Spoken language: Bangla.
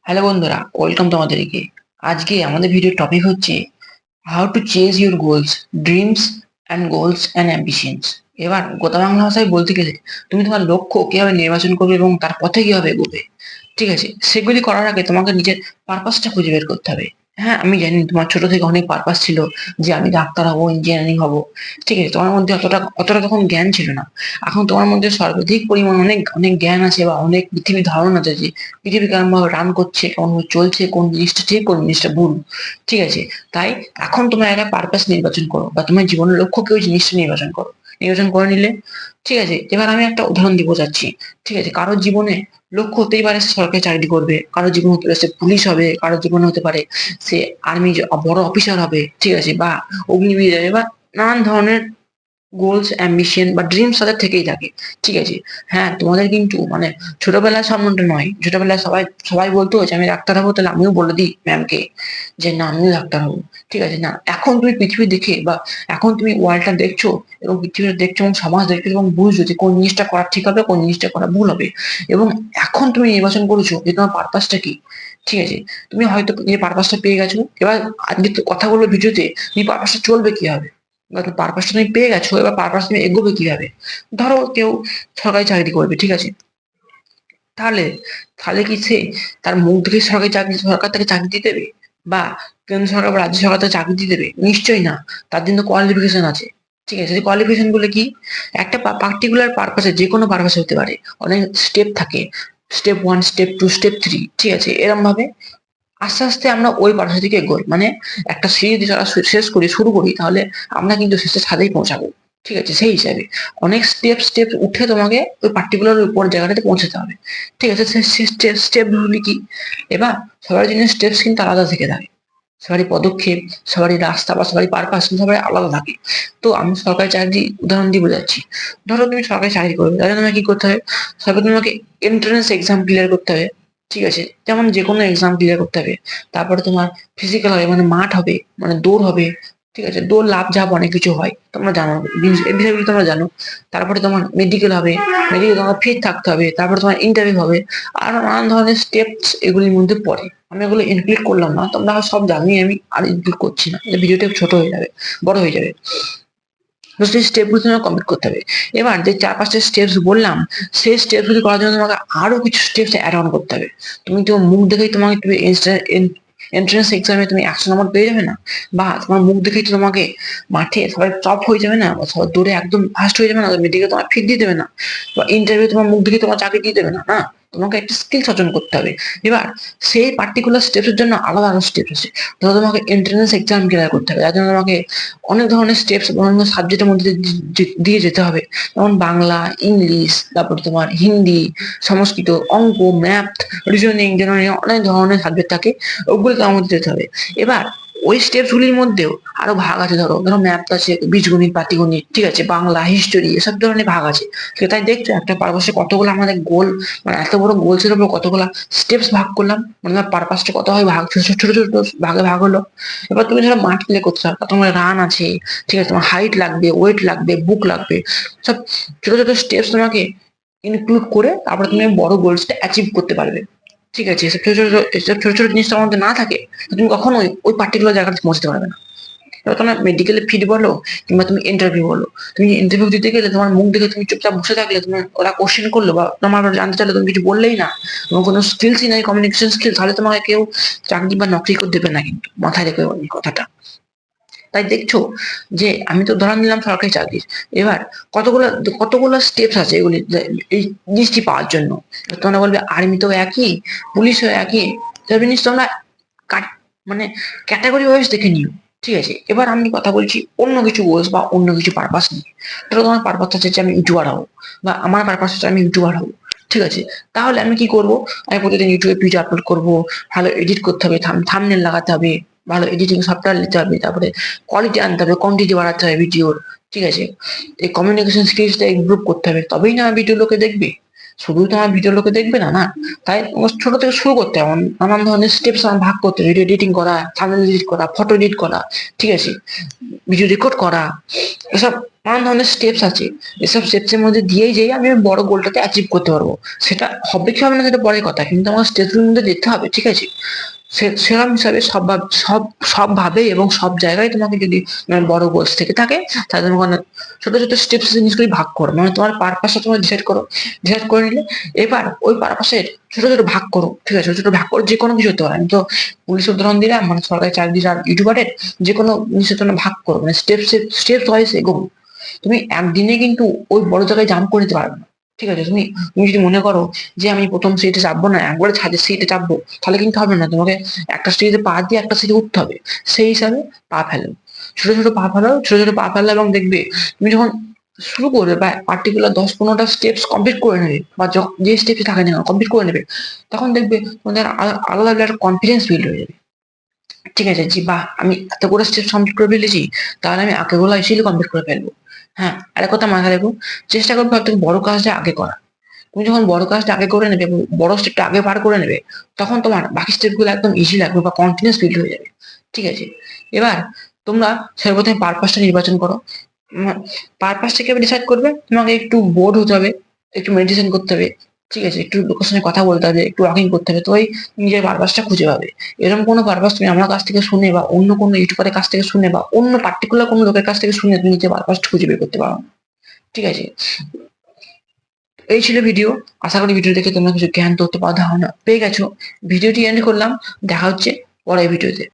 হ্যালো বন্ধুরা, ওয়েলকাম তোমাদেরকে। আজকে আমাদের ভিডিওর টপিক হচ্ছে how to chase your goals, dreams and goals and ambitions. এবার গোটা বাংলা ভাষায় বলতে গেলে তুমি তোমার লক্ষ্য কিভাবে নির্বাচন করবে এবং তার পথে কিভাবে এগোবে। ঠিক আছে, সেগুলি করার আগে তোমাকে নিজের পারপাসটা খুঁজে বের করতে হবে। হ্যাঁ, আমি জানি তোমার ছোট থেকে অনেক পারপাস ছিল যে আমি ডাক্তার হবো, ইঞ্জিনিয়ারিং হবো। ঠিক আছে, তোমার মধ্যে অতটা অতটা তখন জ্ঞান ছিল না। এখন তোমার মধ্যে সর্বাধিক পরিমাণ অনেক অনেক জ্ঞান আছে বা অনেক পৃথিবীর ধারণা আছে যে পৃথিবী কেমন ভাবে রান করছে, কেমন ভাবে চলছে, কোন জিনিসটা ঠিক কোন জিনিসটা ভুল। ঠিক আছে, তাই এখন তোমার একটা পারপাস নির্বাচন করো বা তোমার জীবনের লক্ষ্যকে ওই জিনিসটা নির্বাচন করো। নির্বাচন করে নিলে, ঠিক আছে, এবার আমি একটা উদাহরণ দিব যাচ্ছি। ঠিক আছে, কারোর জীবনে লক্ষ্য হতেই পারে সে সরকারি চাকরি করবে, কারোর জীবন হতে পারে সে পুলিশ হবে, কারোর জীবনে হতে পারে সে আর্মি বড় অফিসার হবে। ঠিক আছে, বা অগ্নিবীর যাবে, বা নানান ধরনের গোলস অ্যাম্বিশন বা ড্রিমস তাদের থেকেই থাকে। ঠিক আছে, হ্যাঁ, তোমাদের কিন্তু মানে ছোটবেলার সম্বন্ধে নয়, ছোটবেলায় সবাই সবাই বলতো যে আমি ডাক্তার হবো, তাহলে আমিও বলে দিই ম্যামকে যে না আমিও ডাক্তার হবো। ঠিক আছে, না, এখন তুমি পৃথিবী দেখে বা এখন তুমি ওয়ার্ল্ডটা দেখছো এবং পৃথিবীটা দেখছো এবং সমাজ দেখছো এবং বুঝছো যে কোন জিনিসটা করা ঠিক হবে, কোন জিনিসটা করা ভুল হবে। এবং এখন তুমি নির্বাচন করেছো যে তোমার পারপাসটা কি। ঠিক আছে, তুমি হয়তো এই পারপাসটা পেয়ে গেছো। এবার আজকে তো কথাগুলো ভিডিওতে তুমি পারপাসটা চলবে কি হবে বা পারপাসটা তুমি পেয়ে গেছো, এবার পারপাস তুমি এগোবে কিভাবে। ধরো কেউ সরকারি চাকরি করবে, ঠিক আছে, তাহলে তাহলে কি সে তার মুখ দেখে সরকারি চাকরি সরকার তাকে চাকরি দিয়ে দেবে, বা কেন্দ্র সরকার বা রাজ্য সরকার তাকে চাকরি দিয়ে দেবে? নিশ্চয়ই না। তার জন্য কোয়ালিফিকেশন আছে। ঠিক আছে, কোয়ালিফিকেশন গুলো কি? একটা পার্টিকুলার পারপাসে, যে কোনো পারপাসে হতে পারে, অনেক স্টেপ থাকে। Step one, step two, step three. ঠিক আছে, এরকম ভাবে আস্তে আস্তে আমরা ওই পারপাসের দিকে এগোই। মানে একটা সিঁড়ি দিয়ে যারা শেষ করি, শুরু করি, তাহলে আমরা কিন্তু শেষের ছাদেই পৌঁছাবো। ঠিক আছে, সেই হিসাবে অনেক স্টেপ স্টেপ উঠে তোমাকে ওই পার্টিকুলার উপর জায়গাটাতে পৌঁছাতে হবে। ঠিক আছে, স্টেপ গুলি কি? এবার সবার জন্য স্টেপস কিন্তু আলাদা থেকে থাকে। সবারই পদক্ষেপ, সবারই রাস্তা বা সবারই পারপাস সবাই আলাদা থাকে। তো আমি সরকারি চাকরি উদাহরণ দিয়ে বোঝাচ্ছি। ধরো তুমি সরকারি চাকরি করবে, তাহলে তোমাকে কি করতে হবে? সর্বপ্রথম তোমাকে এন্ট্রান্স এক্সাম ক্লিয়ার করতে হবে। ঠিক আছে, যেমন যে কোনো এক্সাম ক্লিয়ার করতে হবে। তারপরে তোমার ফিজিক্যাল হবে, মানে মাঠ হবে, মানে দৌড় হবে। ঠিক আছে, দৌড় লাফ ঝাঁপ অনেক কিছু হয়, তোমরা জানো, এই বিষয়গুলো তোমরা জানো। তারপরে তোমার মেডিকেল হবে, মেডিকেল তোমার ফিট থাকতে হবে। তারপরে তোমার ইন্টারভিউ হবে। আর নানান ধরনের স্টেপস এগুলির মধ্যে পড়ে। আমি এগুলো ইনক্লুড করলাম না, তোমরা সব জানি, আমি আর ইনক্লুড করছি না, ভিডিওটা ছোট হয়ে যাবে, বড় হয়ে যাবে। তো সেই স্টেপগুলো তোমাকে কমপ্লিট করতে হবে। এবার যে চার পাঁচটা স্টেপস বললাম, সেই স্টেপগুলি করার জন্য তোমাকে আরো কিছু স্টেপস অ্যাড অন করতে হবে। তুমি তোমার মুখ দেখেই তোমাকে তুমি এন্ট্রান্স এক্সামে তুমি 100 নম্বর পেয়ে যাবে না, বা তোমার মুখ দেখেই তো তোমাকে মাঠে সবাই টপ হয়ে যাবে না, বা সবাই দৌড়ে একদম ফার্স্ট হয়ে যাবে না, মেয়েদিকে তোমার ফিট দিয়ে দেবে না, বা ইন্টারভিউ তোমার মুখ দেখে তোমার চাকরি দিয়ে দেবে না। না, তোমাকে একটা স্কিল অর্জন করতে হবে। এবার সেই পার্টিকুলার স্টেপসের জন্য আলাদা আলাদা স্টেপ আছে। ধরো তোমাকে এন্ট্রান্স এক্সাম ক্লিয়ার করতে হবে, যার জন্য তোমাকে অনেক ধরনের স্টেপস অন্য সাবজেক্টের মধ্যে দিয়ে যেতে হবে। যেমন বাংলা, ইংলিশ, তারপর তোমার হিন্দি, সংস্কৃত, অঙ্ক, ম্যাথ, রিজনিং, জেনারেল, অনেক ধরনের সাবজেক্ট থাকে। ওগুলো তোমার মধ্যে যেতে হবে। এবার ওই স্টেপস গুলির মধ্যেও আরো ভাগ আছে। ধরো ধরো ম্যাথ আছে, বীজগণিত, পাটিগণিত, ঠিক আছে, বাংলা, হিস্টোরি, এসব ধরনের ভাগ আছে। তাই দেখছো একটা পারপাসে কতগুলো আমাদের গোল, মানে এত বড় গোলসের উপর কতগুলো স্টেপস ভাগ করলাম, মানে আমার পারপাসটা কত হয় ভাগ, ছোট ছোট ছোট ছোট ভাগে ভাগ হলো। এবার তুমি ধরো মাঠ প্লে করতে চাও, তোমার রান আছে, ঠিক আছে, তোমার হাইট লাগবে, ওয়েট লাগবে, বুক লাগবে। সব ছোট ছোট স্টেপস তোমাকে ইনক্লুড করে তারপরে তুমি বড় গোলসটা অ্যাচিভ করতে পারবে। ঠিক আছে, এসব ছোট ছোট জিনিস তোমার মধ্যে না থাকে, তো তুমি কখনোই ওই পার্টিকুলার জায়গাটা পৌঁছতে পারবে না। এবার তোমার মেডিকেলে ফিট বলো, কিংবা তুমি ইন্টারভিউ বলো, তুমি ইন্টারভিউ দিতে গেলে তোমার মুখ দেখে তুমি চুপচাপ বসে থাকলে, তোমার ওরা কোশ্চেন করলো বা তোমার জানতে চাইলে তুমি কিছু বললেই না, তোমার কোনো স্কিলসই নাই, কমিউনিকেশন স্কিল, তাহলে তোমাকে কেউ চাকরি বা নকরি করে দেবে না, কিন্তু মাথায় রেখো এই কথাটা। তাই দেখছো যে আমি তো ধরা নিলাম সরকারি চাকরির। এবার কতগুলো কতগুলো স্টেপস আছে এগুলি এই জিনিসটি পাওয়ার জন্য। তোমরা বলবে আর্মিতেও একই, পুলিশও একই, সব জিনিস তোমরা মানে ক্যাটাগরি ওয়াইজ দেখে নিও। ঠিক আছে, এবার আমি কথা বলছি অন্য কিছু গোলস বা অন্য কিছু পারপাস নিয়ে। ধরো তোমার পারপাস হচ্ছে যে আমি ইউটিউবার হবো, বা আমার পারপাস হচ্ছে আমি ইউটিউবার হবো। ঠিক আছে, তাহলে আমি কি করব? আমি প্রতিদিন ইউটিউবে ভিডিও আপলোড করবো, ভালো এডিট করতে হবে, থাম্বনেল লাগাতে হবে, ভালো এডিটিং সফটওয়্যার নিতে হবে, তারপরে কোয়ালিটি আনতে হবে, কোয়ান্টিটি বাড়াতে হবে ভিডিওর। ঠিক আছে, এই কমিউনিকেশন স্কিলসটা ইমপ্রুভ করতে হবে, তবেই না ভিডিও লোকে দেখবে। শুধু তো আমার ভিডিও লোকে দেখবে না, না। তাই তোমার ছোট থেকে শুরু করতে হবে, নানান ধরনের স্টেপস আমার ভাগ করতে, ভিডিও এডিটিং করা, থাম্বনেল এডিট করা, ফটো এডিট করা, ঠিক আছে, ভিডিও রেকর্ড করা, এসব নানান ধরনের স্টেপস আছে, এসব স্টেপসের মধ্যে দিয়েই যেই আমি ওই বড় গোলটাকে অ্যাচিভ করতে পারবো। সেটা হবে কি হবে না সেটা পরের কথা, কিন্তু আমার স্টেপসের মধ্যে যেতে হবে, ঠিক আছে? সেরকম হিসাবে সব ভাবে এবং সব জায়গায় তোমাকে যদি বড় গোলস থেকে থাকে, তাহলে তোমাকে ছোট ছোট স্টেপস জিনিসগুলি ভাগ করো, মানে তোমার পারপাসটা তোমার ডিসাইড করে নিলে। এবার ওই পারপাসের ছোট ছোট ভাগ করো, ঠিক আছে? ছোট ছোট ভাগ করো, যে কোনো কিছু হতে পারে। আমি তো পুলিশের উদাহরণ দিলাম, মানে সরকারি চাকরি আর ইউটিউবারের যে কোনো জিনিসের জন্য ভাগ করো, মানে স্টেপস ওয়াইজ এগো। তুমি একদিনে কিন্তু ওই বড় জায়গায় জাম্প করে নিতে পারবে না, ঠিক আছে? তুমি তুমি যদি মনে করো যে আমি প্রথম সিটে চাপবো না, একবারে ছাদের সিটে চাপবো, তাহলে কিন্তু হবে না। তোমাকে একটা সিটে পা দিয়ে একটা সিটে উঠতে হবে। সেই হিসাবে পা ফেলো, ছোট ছোট পা ফেলো, ছোট ছোট পা ফেলো, এবং দেখবে তুমি যখন শুরু করবে বা পার্টিকুলার 10-15টা স্টেপস কমপ্লিট করে নেবে, বা যে স্টেপস থাকে না কমপ্লিট করে নেবে, তখন দেখবে তোমাদের আলাদা আলাদা কনফিডেন্স বিল্ড হয়ে যাবে। ঠিক আছে, জি, বাহ, আমি এত করে স্টেপ কমপ্লিট করে ফেলেছি, তাহলে আমি আগেগুলো ইজিলি কমপ্লিট করে ফেলবো। হ্যাঁ, আরেক কথা মাথায় রাখো, চেষ্টা করবে সব থেকে বড় কাজটা আগে করা। তুমি যখন বড় কাজটা আগে করে নেবে, বড় স্টেপটা আগে পার করে নেবে, তখন তোমার বাকি স্টেপগুলো একদম ইজি লাগবে বা কনফিডেন্স বিল্ড হয়ে যাবে। ঠিক আছে, এবার তোমরা সর্বপ্রথমে পারপাসটা নির্বাচন করো। পারপাসটা কিভাবে ডিসাইড করবে? তোমাকে একটু বোর্ড হতে হবে, একটু মেডিটেশন করতে হবে, ঠিক আছে, একটু লোকের সঙ্গে কথা বলতে হবে, একটু ওয়াকিং করতে হবে, তো ওই নিজের পারপাসটা খুঁজে পাবে। এরকম কোনো পারপাস তুমি আমার কাছ থেকে শুনে বা অন্য কোনো ইউটিউবারের কাছ থেকে শুনে বা অন্য পার্টিকুলার কোনো লোকের কাছ থেকে শুনে তুমি নিজের পারপাসটা খুঁজে বের করতে পারো না। ঠিক আছে, এই ছিল ভিডিও। আশা করি ভিডিও দেখে তোমরা কিছু জ্ঞান তথ্য বা ধারণা পেয়ে গেছো। ভিডিওটি এন্ড করলাম, দেখা হচ্ছে পরের ভিডিওতে।